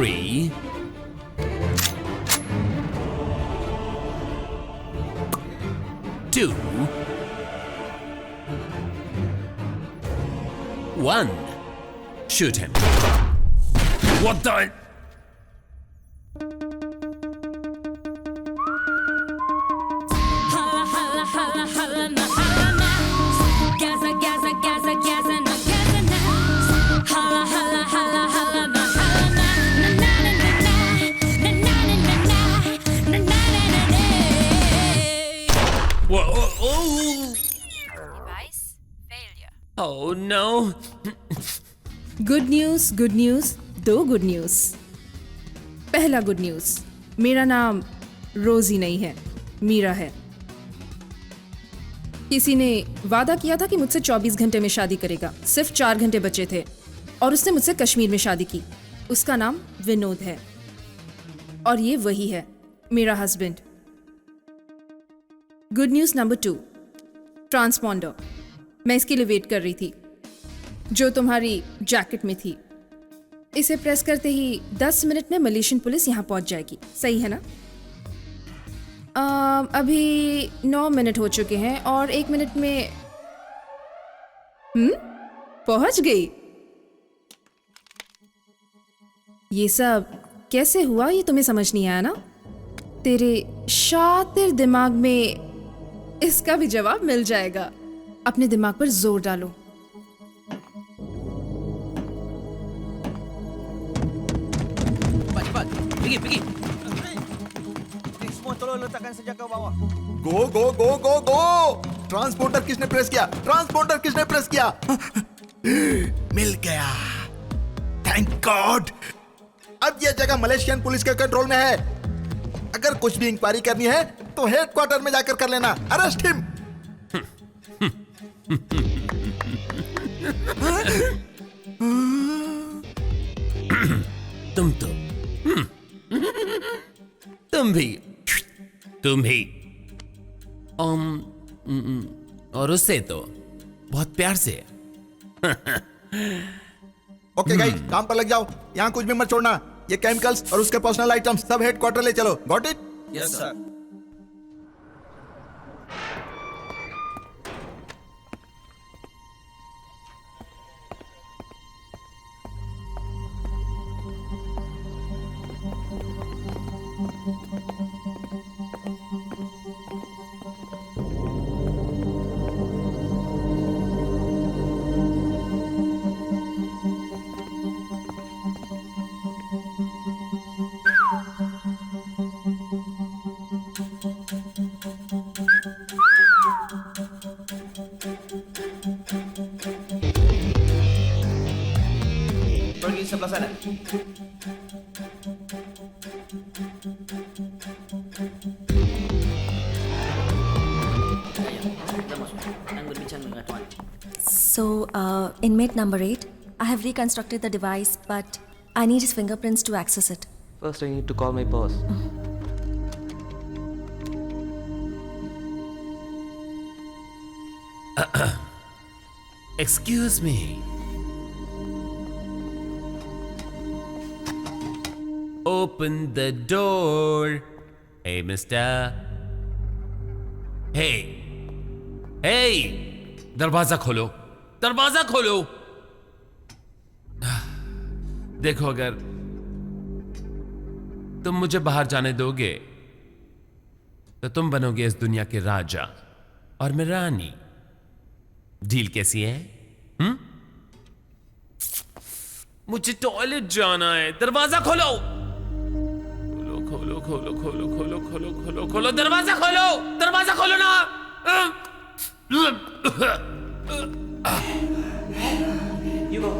3, 2, 1. Shoot him. What the? Device failure. Oh no. Good news, दो good news. पहला good news, मेरा नाम रोजी नहीं है, मीरा है। किसी ने वादा किया था कि मुझसे 24 घंटे में शादी करेगा। सिर्फ 4 घंटे बचे थे और उसने मुझसे कश्मीर में शादी की। उसका नाम विनोद है और ये वही है, मेरा husband. Good news number 2, transponder. मैं इसके लिए वेट कर रही थी, जो तुम्हारी जैकेट में थी। इसे प्रेस करते ही 10 मिनट में मलेशियन पुलिस यहाँ पहुँच जाएगी। सही है ना? अभी 9 मिनट हो चुके हैं और 1 मिनट में पहुँच गई। ये सब कैसे हुआ ये तुम्हें समझ नहीं आया ना? तेरे शातिर दिमाग में इसका भी जवाब मिल जाएगा। अपने दिमाग पर जोर डालो। Pergi. Semua tolong letakkan senjata ke bawah. गो ट्रांसपोर्टर किसने प्रेस किया? मिल गया, थैंक गॉड। अब यह जगह मलेशियन पुलिस के कंट्रोल में है। अगर कुछ भी इंक्वायरी करनी है तो हेडक्वार्टर में जाकर कर लेना। Arrest him. तुम भी और उससे तो बहुत प्यार से। ओके गाइस, काम पर लग जाओ। यहाँ कुछ भी मत छोड़ना। ये केमिकल्स और उसके पर्सनल आइटम्स सब हेडक्वार्टर ले चलो। Got it? Yes sir. Pergi sebelah sana. So, inmate number 8, I have reconstructed the device, but I need his fingerprints to access it. First, I need to call my boss. Excuse me. Open the door. Hey, mister. Hey! दरवाजा खोलो। देखो, अगर तुम मुझे बाहर जाने दोगे तो तुम बनोगे इस दुनिया के राजा और मैं रानी। डील कैसी है? मुझे टॉयलेट जाना है। दरवाजा खोलो। खोलो दरवाजा खोलो ना। You go.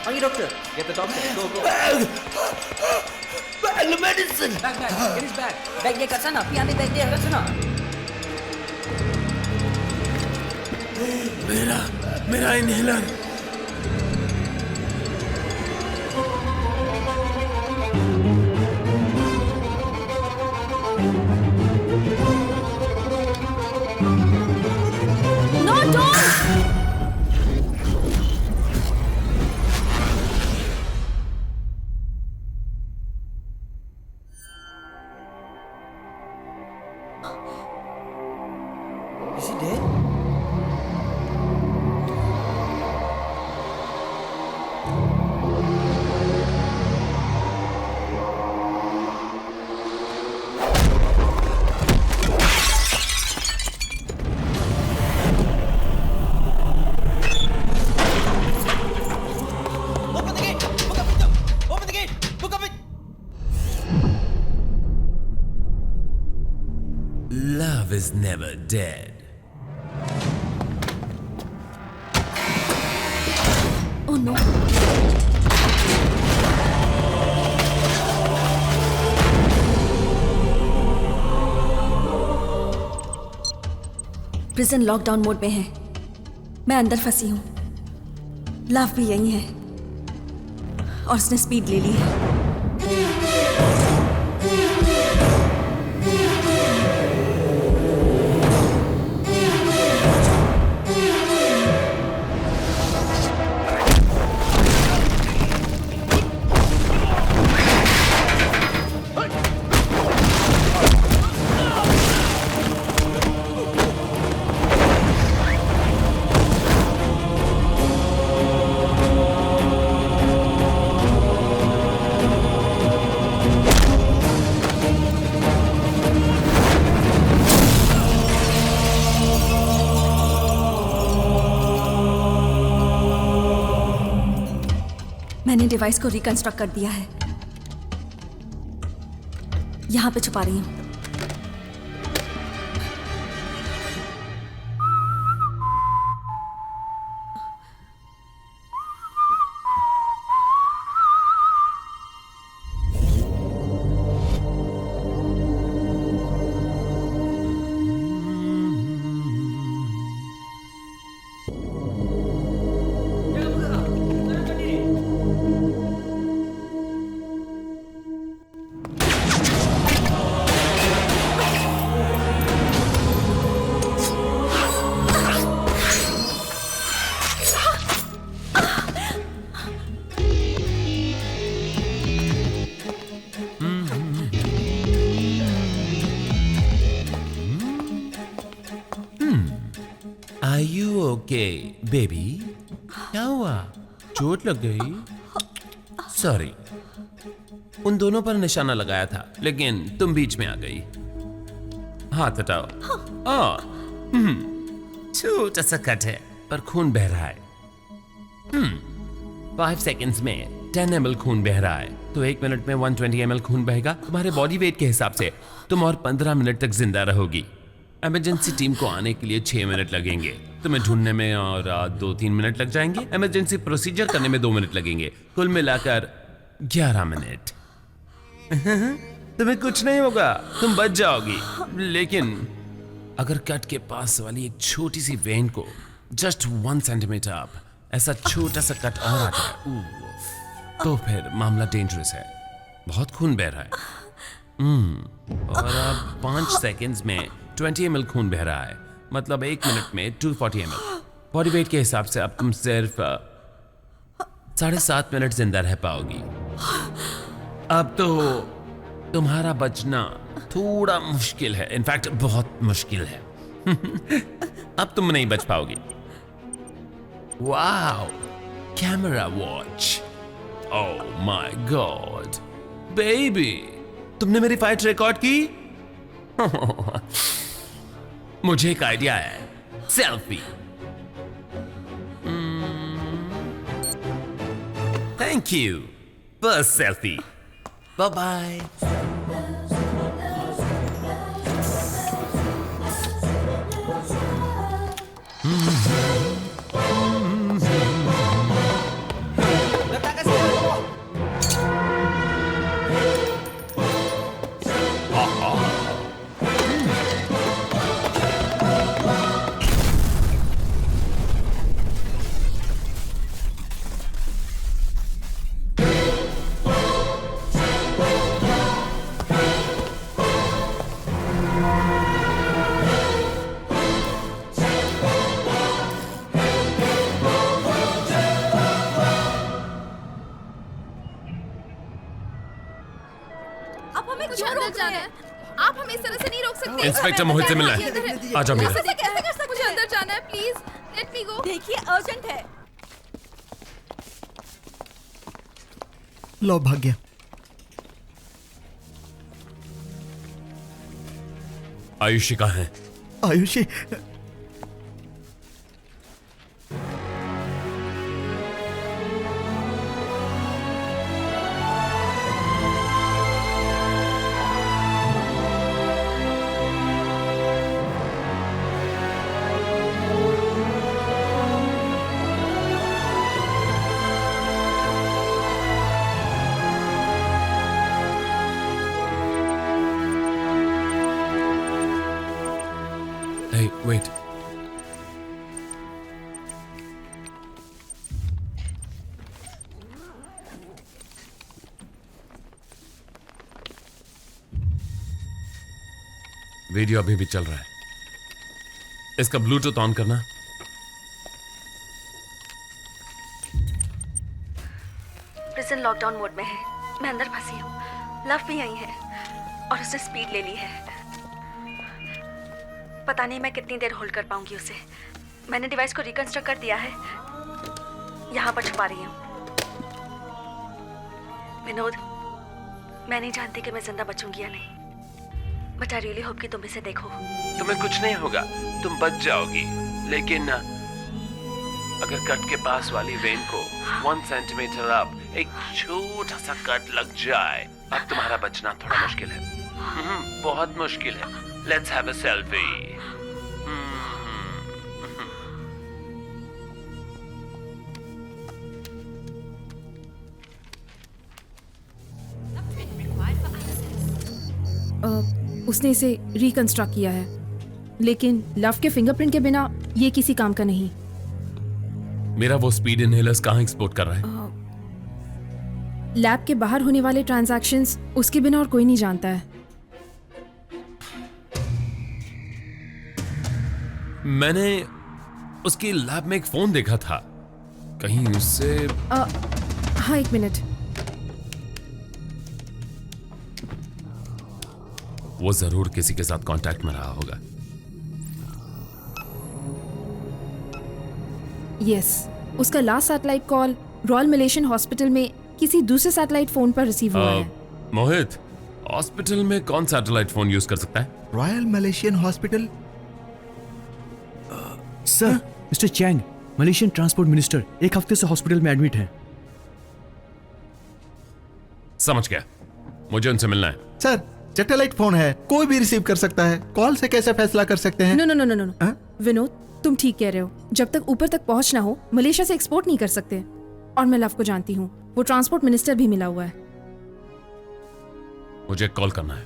Panggil doktor. Get the doctor. Go. The medicine. Bag. Get his bag. Bag dia kat sana. Pergi ambil bag dia kat sana. मेरा inhaler. is never dead. Oh no. Prison lockdown mode में है। मैं अंदर फंसी हूँ। Love भी यही है और उसने स्पीड ले ली है। मैंने डिवाइस को रिकंस्ट्रक्ट कर दिया है। यहां पे छुपा रही हूं। Are you okay, baby? क्या हुआ? चोट लग गई? सॉरी, उन दोनों पर निशाना लगाया था, लेकिन तुम बीच में आ गई। हाथ हटाओ। छोटा सा कट है, पर खून बह रहा है। 5 सेकंड्स में 10 ml खून बह रहा है, तो 1 मिनट में 120 ml खून बहेगा। तुम्हारे बॉडी वेट के हिसाब से तुम और 15 मिनट तक जिंदा रहोगी। इमरजेंसी टीम को आने के लिए 6 मिनट लगेंगे, तुम्हें ढूंढने में और 2-3 मिनट लग जाएंगे, इमरजेंसी प्रोसीजर करने में 2 मिनट लगेंगे, कुल मिलाकर 11 मिनट। तुम्हें कुछ नहीं होगा, तुम बच जाओगी। लेकिन अगर कट के पास वाली एक छोटी सी वेन को जस्ट 1 सेंटीमीटर अप ऐसा छोटा सा कट और आ जाए, तो फिर मामला डेंजरस है। बहुत खून बह रहा है। और अब 5 सेकंड्स में 20 ml खून बह रहा है, मतलब 1 मिनट में 240 ml। बॉडी वेट के हिसाब से अब तुम सिर्फ 7.5 मिनट जिंदा रह पाओगी। अब तो तुम्हारा बचना थोड़ा मुश्किल है, इनफैक्ट बहुत मुश्किल है। अब तुम नहीं बच पाओगी। Wow, camera watch. Oh my God, baby, तुमने मेरी फाइट रिकॉर्ड की? मुझे एक आइडिया है, सेल्फी। थैंक यू, बस selfie. Bye bye. Letakkan senjata ke bawah. आप हमें क्यों रोक रहे हैं? आप हमें इस तरह से नहीं रोक सकते। इंस्पेक्टर मोहित से मिलना है। आ जाओ मेरा। कैसे कैसे कर सकते? मुझे अंदर जाना है, प्लीज लेट मी गो। देखिए, अर्जेंट है। लो, भाग गया। आयुषी कहाँ है? आयुषी वीडियो अभी भी चल रहा है। इसका ब्लूटूथ ऑन करना। प्रिजन लॉकडाउन मोड में है। मैं अंदर फंसी हूँ। लव भी यही है और उसने स्पीड ले ली है। पता नहीं मैं कितनी देर होल्ड कर पाऊंगी उसे। मैंने डिवाइस को रिकंस्ट्रक्ट कर दिया है। यहाँ पर छुपा रही हूँ। विनोद, मैं नहीं जानती कि मैं जिंदा बचूंगी या नहीं, बट आई रियली होप कि तुम इसे देखो। तुम्हें कुछ नहीं होगा, तुम बच जाओगी। लेकिन अगर कट के पास वाली वेन को 1 सेंटीमीटर अप एक छोटा सा कट लग जाए, अब तुम्हारा बचना थोड़ा मुश्किल है। बहुत मुश्किल है। Let's have a selfie. उसने इसे रिकंस्ट्रक्ट किया है, लेकिन लव के फिंगरप्रिंट के बिना ये किसी काम का नहीं। मेरा वो स्पीड इनहेलर्स कहाँ एक्सपोर्ट कर रहा है? लैब के बाहर होने वाले ट्रांजैक्शंस उसके बिना और कोई नहीं जानता है। मैंने उसकी लैब में एक फोन देखा था, कहीं उससे। हाँ, एक मिनट। वो जरूर किसी के साथ कांटेक्ट में रहा होगा। यस, उसका last satellite call royal Malaysian hospital में किसी दूसरे सैटेलाइट फोन पर रिसीव हुआ है। मोहित, हॉस्पिटल में कौन सैटेलाइट फोन यूज कर सकता है? Royal Malaysian hospital. Sir, mister Chang, Malaysian transport minister, एक हफ्ते से हॉस्पिटल में एडमिट हैं। समझ गया, मुझे उनसे मिलना है। सर, सैटेलाइट फोन है, कोई भी रिसीव कर सकता है। कॉल से कैसे फैसला कर सकते हैं? No no no no no, Vinod, तुम ठीक कह रहे हो। जब तक ऊपर तक पहुंच ना हो, मलेशिया से एक्सपोर्ट नहीं कर सकते। और मैं लव को जानती हूँ, वो ट्रांसपोर्ट मिनिस्टर भी मिला हुआ है। मुझे कॉल करना है।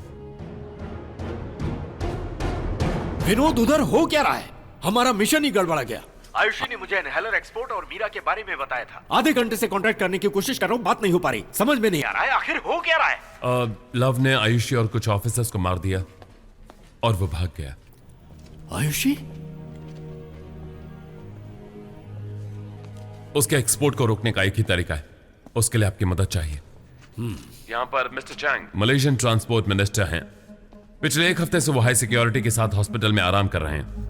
विनोद, उधर हो क्या रहा है? हमारा मिशन ही गड़बड़ा गया। आयुषी ने मुझे इनहेलर एक्सपोर्ट और मीरा के बारे में बताया था। आधे घंटे से कांटेक्ट करने की कोशिश कर रहा हूँ, बात नहीं हो पा रही। समझ में नहीं आ रहा है आखिर हो क्या रहा है? लव ने आयुषी और कुछ ऑफिसर्स को मार दिया और वो भाग गया। आयुषी? उसके एक्सपोर्ट को रोकने का एक ही तरीका है, उसके लिए आपकी मदद चाहिए। यहाँ पर mister Chang Malaysian transport minister हैं। पिछले एक हफ्ते से वो हाई सिक्योरिटी के साथ हॉस्पिटल में आराम कर रहे हैं।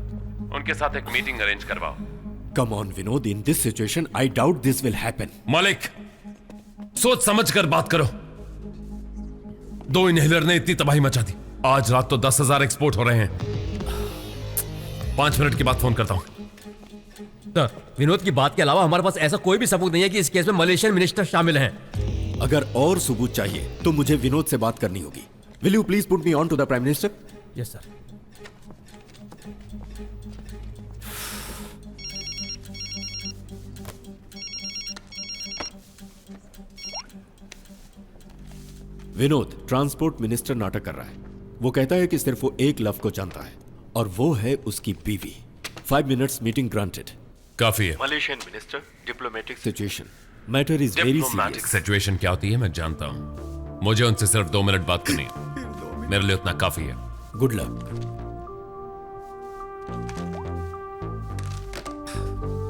उनके साथ एक मीटिंग अरेंज करवाओ। Come on Vinod, in this situation I doubt this will happen. मालिक, सोच समझ कर बात करो। 2 इनहेलर ने इतनी तबाही मचा दी। आज रात तो 10,000 एक्सपोर्ट हो रहे हैं। 5 मिनट के बाद फोन करता हूं। सर, विनोद की बात के अलावा हमारे पास ऐसा कोई भी सबूत नहीं है कि इस केस में मलेशियन मिनिस्टर शामिल हैं। अगर और सबूत चाहिए तो मुझे विनोद से बात करनी होगी। Will you please put me on to the prime minister? Yes sir. Vinod, transport minister नाटक कर रहा है। वो कहता है कि सिर्फ वो एक लव को जानता है और वो है उसकी बीवी। 5 मिनट्स मीटिंग ग्रांटेड। काफी है। Malaysian minister, diplomatic situation, matter is very diplomatic serious. Situation क्या होती है मैं जानता हूं। मुझे उनसे सिर्फ 2 मिनट बात करनी है। मेरे लिए उतना काफी है। Good luck.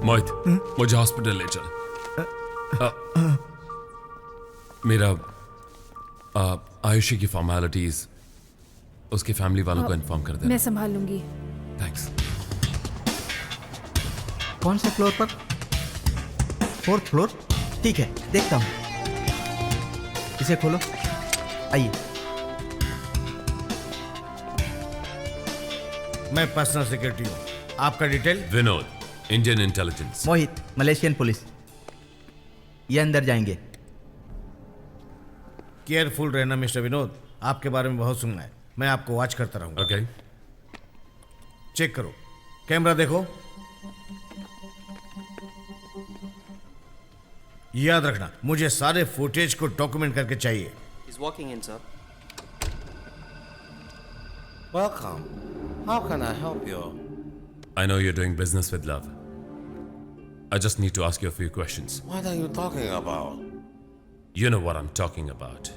मोहित, मुझे हॉस्पिटल ले चल। मेरा आयुषी की फॉर्मेलिटीज उसकी फैमिली वालों को इन्फॉर्म कर देना। मैं संभाल लूंगी। थैंक्स। कौन से फ्लोर पर? 4th floor. ठीक है, देखता हूँ। इसे खोलो, आइए। मैं पर्सनल सेक्रेटरी हूँ। आपका detail? Vinod, Indian intelligence. Mohit, Malaysian police. ये अंदर जाएंगे। केयरफुल रहना मिस्टर विनोद, आपके बारे में बहुत सुनना है। मैं आपको वॉच करता रहूंगा। ओके। चेक करो, कैमरा देखो। याद रखना, मुझे सारे फुटेज को डॉक्यूमेंट करके चाहिए। He's walking in, sir. Welcome. How can I help you? I know you're doing business with love. I just need to ask you a few questions. What are you talking about? You know what I'm talking about.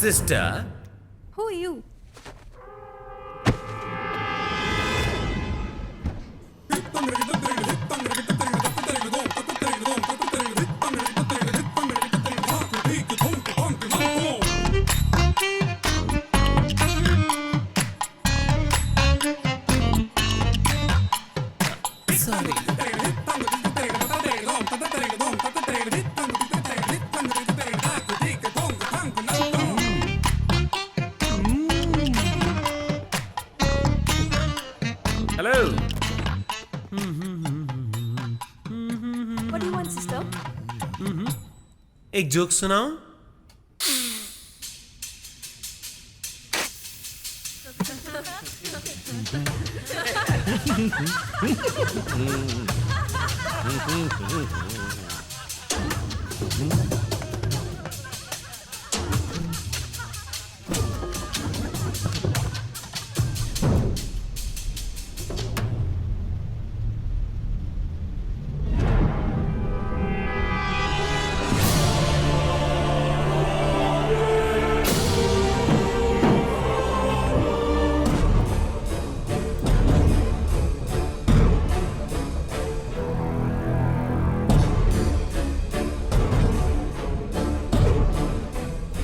sister. Who are you? Sorry. Hello. What do you want, sister? एक joke सुनाओ.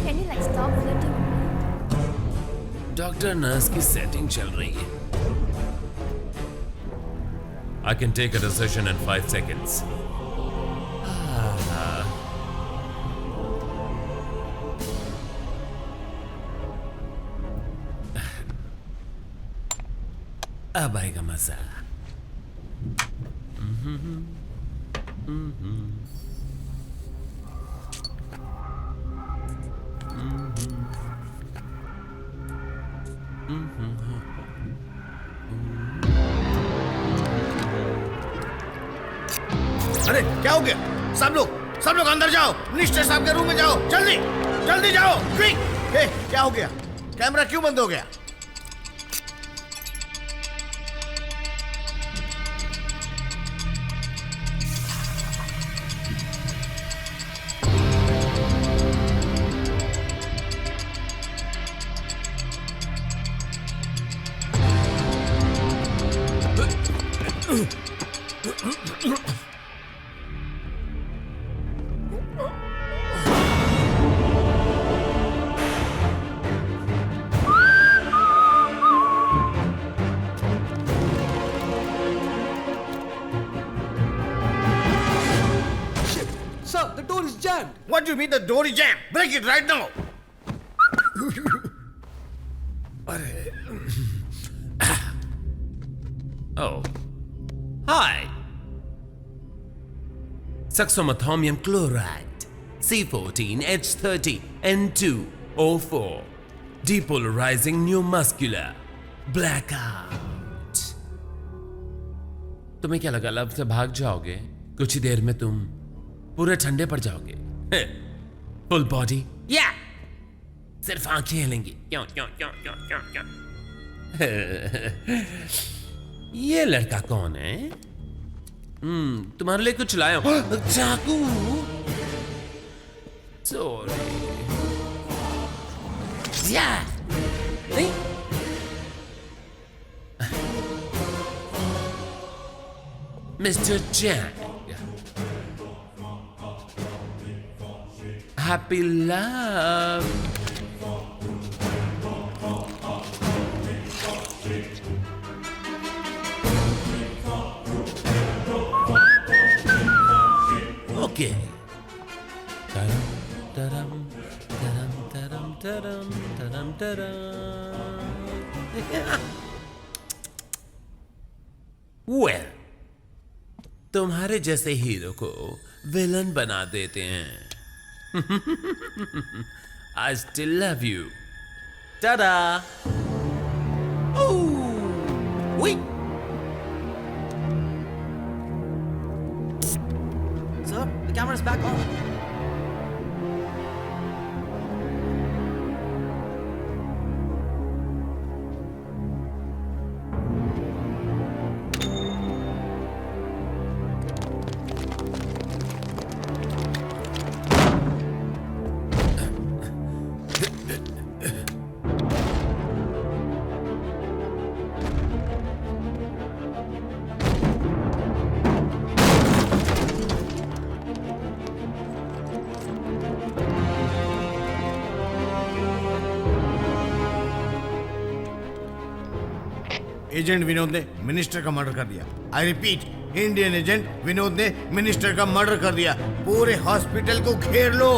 Can you like stop flirting? Doctor nurse की setting चल रही है. I can take a decision in 5 seconds. अब आएगा मजा. अरे क्या हो गया? सब लोग अंदर जाओ. मिनिस्टर साहब के रूम में जाओ. जल्दी जल्दी जाओ. क्विक. क्या हो गया? कैमरा क्यों बंद हो गया? Sir, the door is jammed. What do you mean the door is jammed? Break it right now. Oh. Hi. Succinylmethymium chloride. C14H30 N2O4. Depolarizing neuromuscular. Blackout. तुम्हें क्या लगा लब से भाग जाओगे? कुछ ही देर में तुम पूरे ठंडे पड़ जाओगे. फुल बॉडी या सिर्फ आंखें हिलेंगी. क्यों क्यों क्यों क्यों क्यों क्यों? ये लड़का कौन है? तुम्हारे लिए कुछ लाया हूं. चाकू. सॉरी. या नहीं. Mister जैंग. Happy love. Okay. Taram, taram, taram, taram, taram, taram, taram. Well, तुम्हारे जैसे हीरो को विलन बना देते हैं. I still love you. Ta-da! Oh! Wait! Sir, the camera's back on. Agent Vinod ने मिनिस्टर का मर्डर कर दिया। I repeat, Indian agent Vinod ने मिनिस्टर का मर्डर कर दिया। पूरे हॉस्पिटल को घेर लो।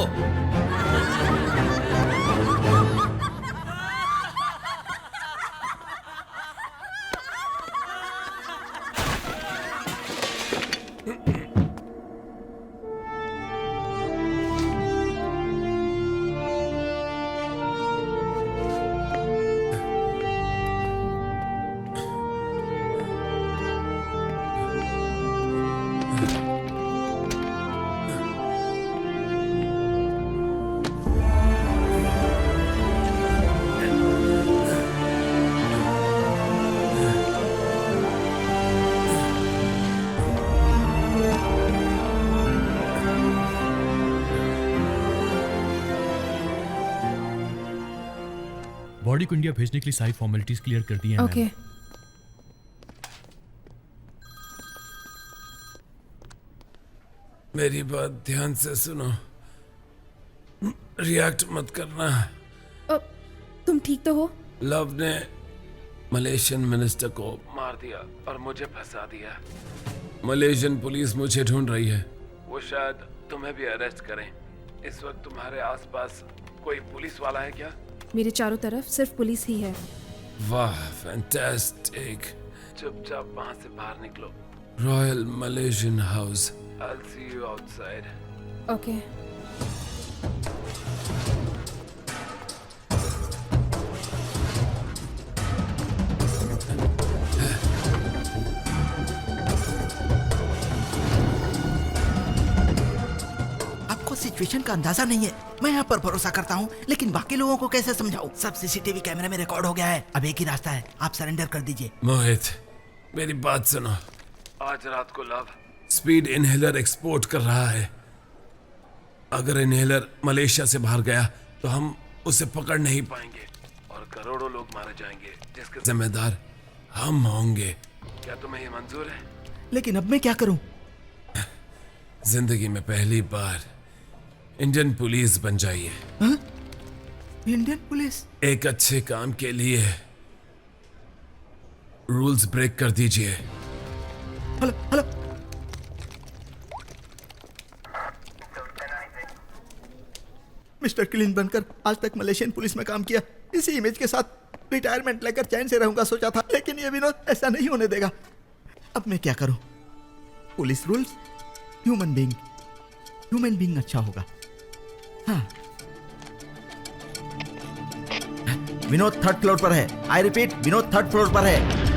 बॉडी को इंडिया भेजने के लिए सारी फॉर्मेलिटीज क्लियर कर दी हैं। ओके। मेरी बात ध्यान से सुनो, रिएक्ट मत करना। तुम ठीक तो हो? लव ने मलेशियन मिनिस्टर को मार दिया और मुझे फंसा दिया। मलेशियन पुलिस मुझे ढूंढ रही है। वो शायद तुम्हें भी अरेस्ट करें। इस वक्त तुम्हारे आसपास कोई पुलिस वाला है क्या? मेरे चारों तरफ सिर्फ पुलिस ही है। वाह, फैंटास्टिक। चुपचाप वहां से बाहर निकलो। Royal Malaysian house. I'll see you outside. Okay. आपको सिचुएशन का अंदाजा नहीं है। मैं यहाँ पर भरोसा करता हूँ, लेकिन बाकी लोगों को कैसे समझाऊं? सब सीसीटीवी कैमरे में रिकॉर्ड हो गया है। अब एक ही रास्ता है, आप सरेंडर कर दीजिए। मोहित, मेरी बात सुनो। आज रात को लव स्पीड इनहेलर एक्सपोर्ट कर रहा है। अगर इनहेलर मलेशिया से बाहर गया तो हम उसे पकड़ नहीं पाएंगे और करोड़ों लोग मारे जाएंगे, जिसके जिम्मेदार हम होंगे। क्या तुम्हें ये मंजूर है? लेकिन अब मैं क्या करूं? जिंदगी में पहली बार इंडियन पुलिस बन जाइए। Indian police? एक अच्छे काम के लिए रूल्स ब्रेक कर दीजिए। Hello hello. मिस्टर क्लीन बनकर आज तक मलेशियन पुलिस में काम किया। इसी इमेज के साथ रिटायरमेंट लेकर चैन से रहूंगा सोचा था, लेकिन ये विनोद ऐसा नहीं होने देगा। अब मैं क्या करूं? पुलिस रूल्स, ह्यूमन बीइंग अच्छा होगा। हाँ। विनोद 3rd फ्लोर पर है। I repeat, Vinod 3rd floor पर है।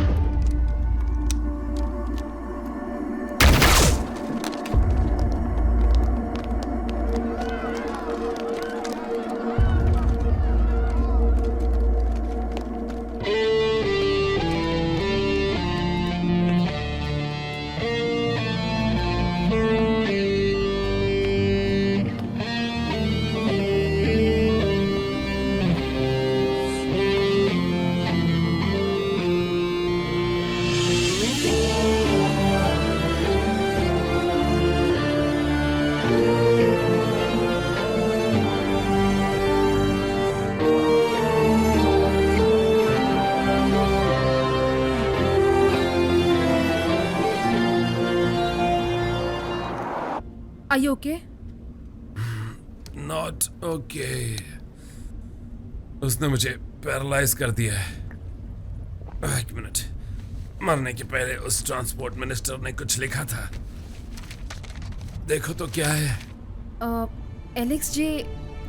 Are you okay? Not okay. उसने मुझे पैरालाइज कर दिया है। एक मिनट, मरने के पहले उस ट्रांसपोर्ट मिनिस्टर ने कुछ लिखा था। देखो तो क्या है। एलेक्स जी,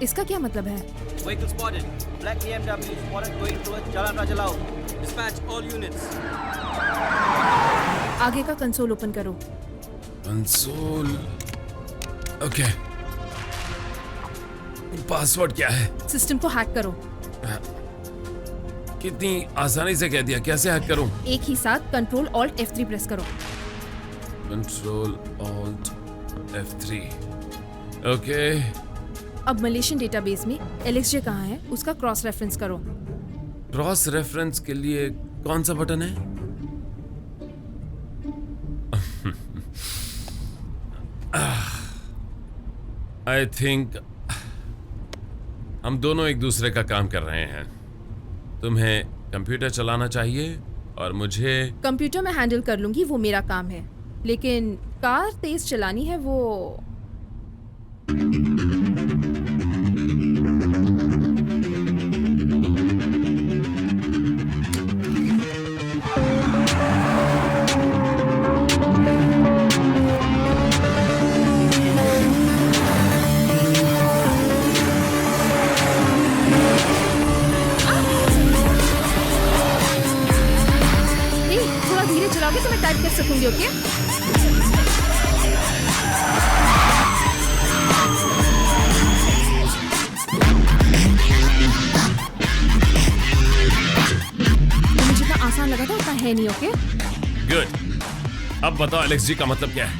इसका क्या मतलब है? Vehicle spotted. Black BMW spotted going towards Jalan Raja Lau. Dispatch all units. आगे का कंसोल ओपन करो। Console, okay. पासवर्ड क्या है? सिस्टम को हैक करो। कितनी आसानी से कह दिया, कैसे हैक करूं? एक ही साथ Ctrl Alt F3 प्रेस करो। Ctrl Alt F3, okay. अब मलेशियन डेटाबेस में एलेक्स जे कहाँ है उसका क्रॉस रेफरेंस करो। क्रॉस रेफरेंस के लिए कौन सा बटन है? आई थिंक हम दोनों एक दूसरे का काम कर रहे हैं। तुम्हें कंप्यूटर चलाना चाहिए और मुझे कंप्यूटर में हैंडल कर लूंगी, वो मेरा काम है, लेकिन कार तेज चलानी है वो चलाओगे तो मैं टाइप कर सकूंगी। ओके मुझे जितना आसान लगा था उतना है नहीं। Okay good. अब बताओ एलेक्स जी का मतलब क्या है?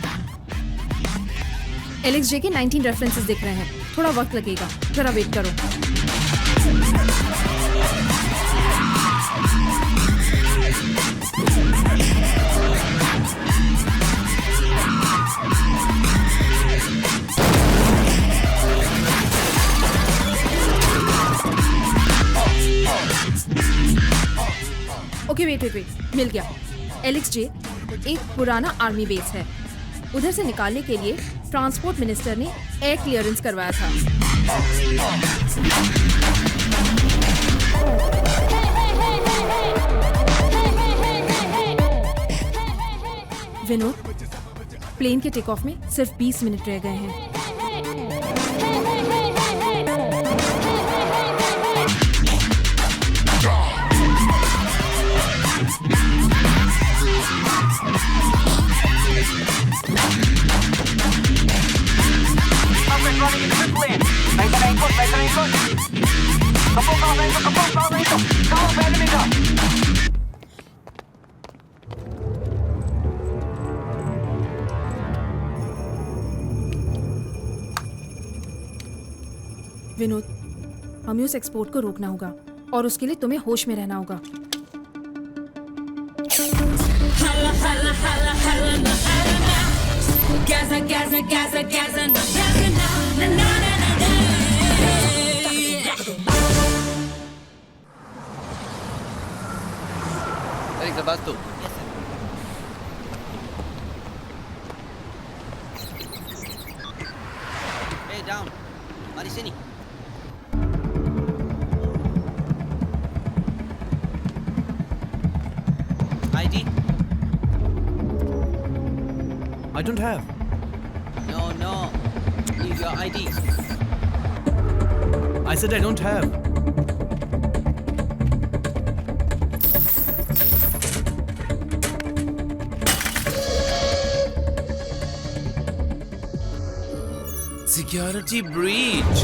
एलेक्स जे के 19 रेफरेंसेस दिख रहे हैं, थोड़ा वक्त लगेगा, जरा वेट करो। ओके वेट, मिल गया। एलेक्स जे एक पुराना आर्मी बेस है, उधर से निकालने के लिए ट्रांसपोर्ट मिनिस्टर ने एयर क्लियरेंस करवाया था। विनोद, प्लेन के टेक ऑफ में सिर्फ 20 मिनट रह गए हैं। विनोद, हमें उस एक्सपोर्ट को रोकना होगा और उसके लिए तुम्हें होश में रहना होगा। Sebastian. Hey, down. Mari sini. ID? I don't have. No. Leave your ID. I said I don't have. Security breach.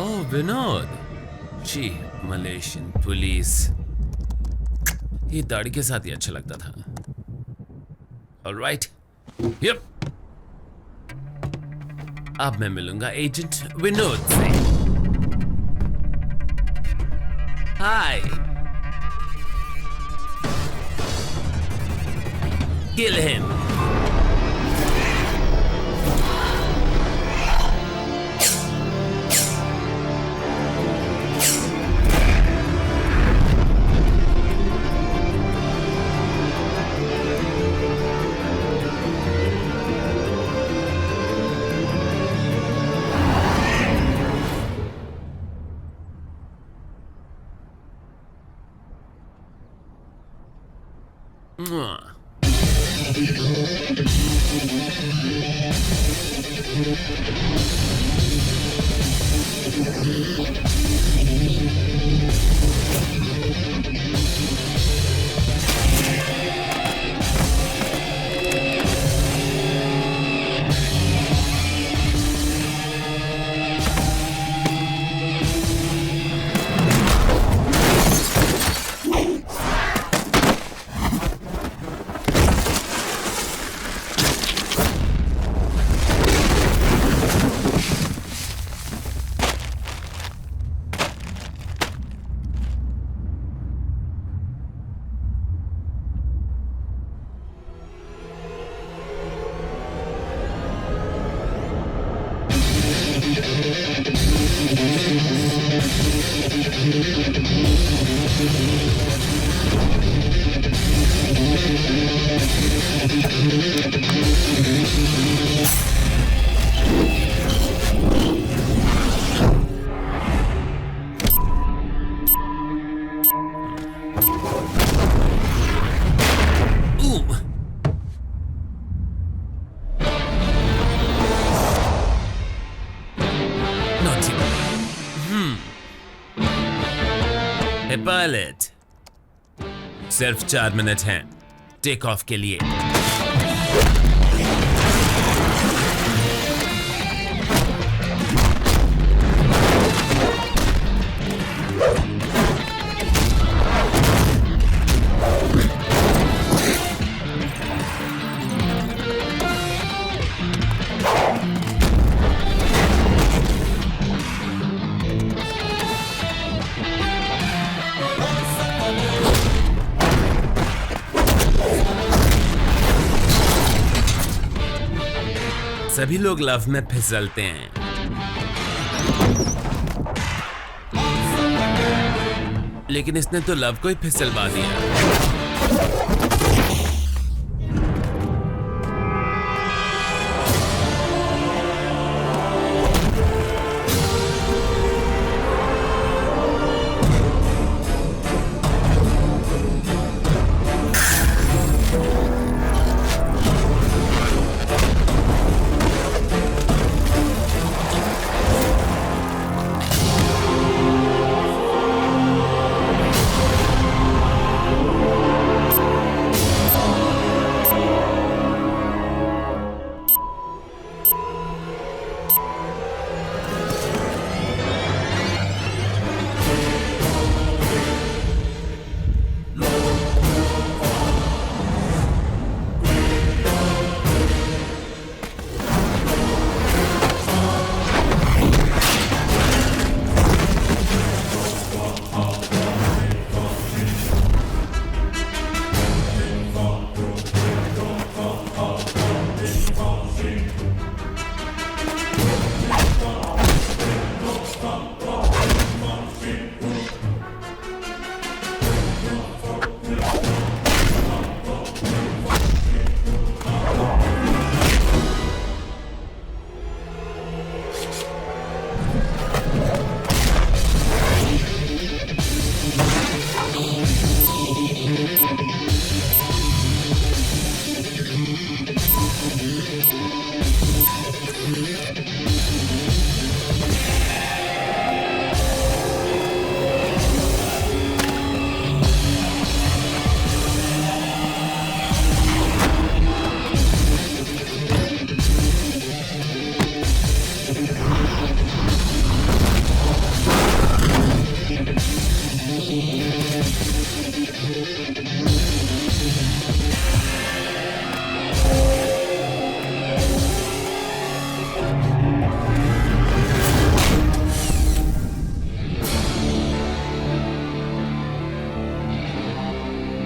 Oh, Vinod, जी मलेशियन पुलिस, ये दाढ़ी के साथ ही अच्छा लगता था। Alright, yup. अब मैं मिलूंगा एजेंट विनोद से। हाय, किल हिम। पायलट, सिर्फ 4 मिनट हैं टेक ऑफ के लिए। सभी लोग लव में फिसलते हैं, लेकिन इसने तो लव को ही फिसलवा दिया।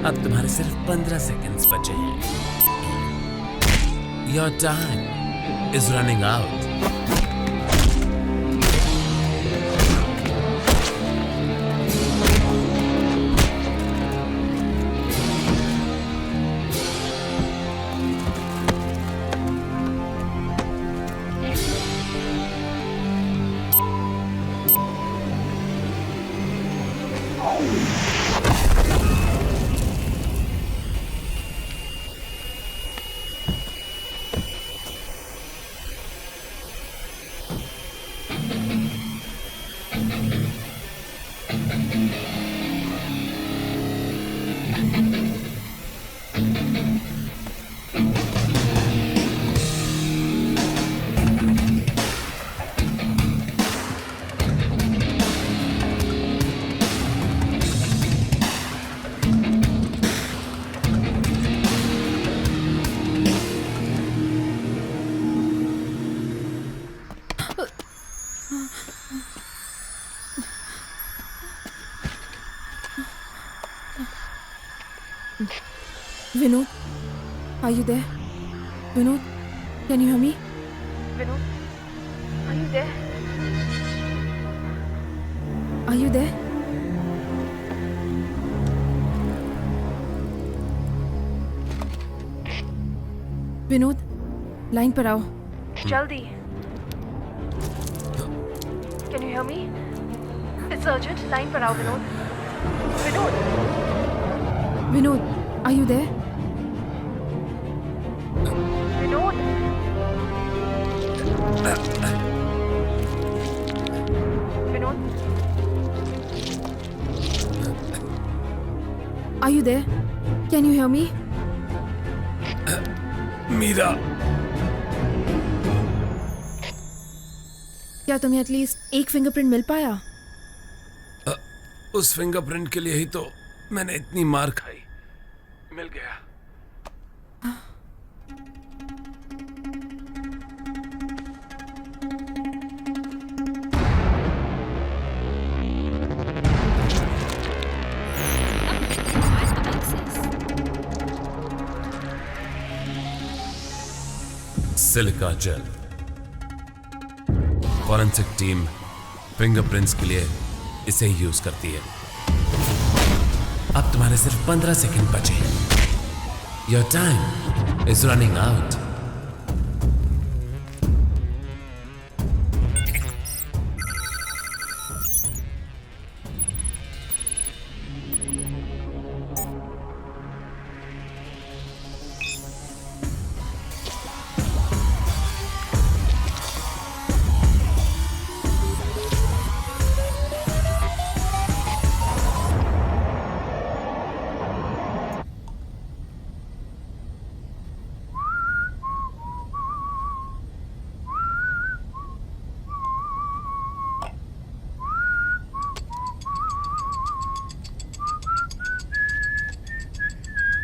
अब तुम्हारे सिर्फ 15 सेकंड्स बचे हैं। Your time is running out. Vinod, are you there? Vinod, can you hear me? Vinod, are you there? Are you there? Vinod, line पर आओ जल्दी। Can you hear me? It's urgent. Line पर आओ Vinod. Vinod, Vinod, are you there? Vinod, Vinod, Are you there? Can you hear me? Meera, क्या तुम्हें at least एक fingerprint मिल पाया? उस फिंगरप्रिंट के लिए ही तो मैंने इतनी मार खाई। मिल गया। Silica gel. Forensic team fingerprints के लिए इसे ही यूज करती है। अब तुम्हारे सिर्फ 15 सेकंड बचे। Your time is running out.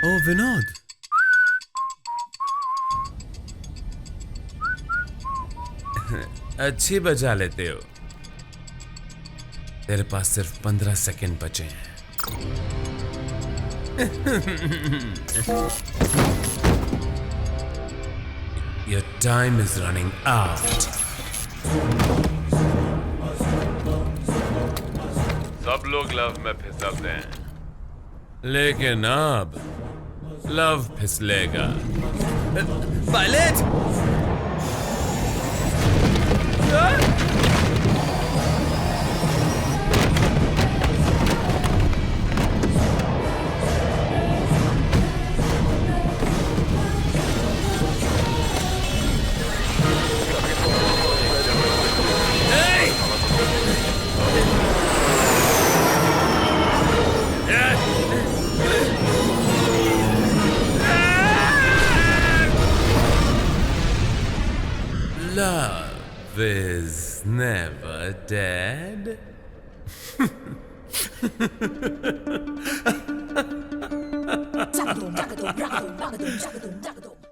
ओ विनोद, अच्छी बजा लेते हो। तेरे पास सिर्फ 15 सेकंड बचे हैं। Your time is running out. सब लोग लव में फिसलते हैं, लेकिन अब लव फिसलेगा। Pilot! Love is never dead. Jagadum, jagadum, jagadum, jagadum, jagadum, jagadum.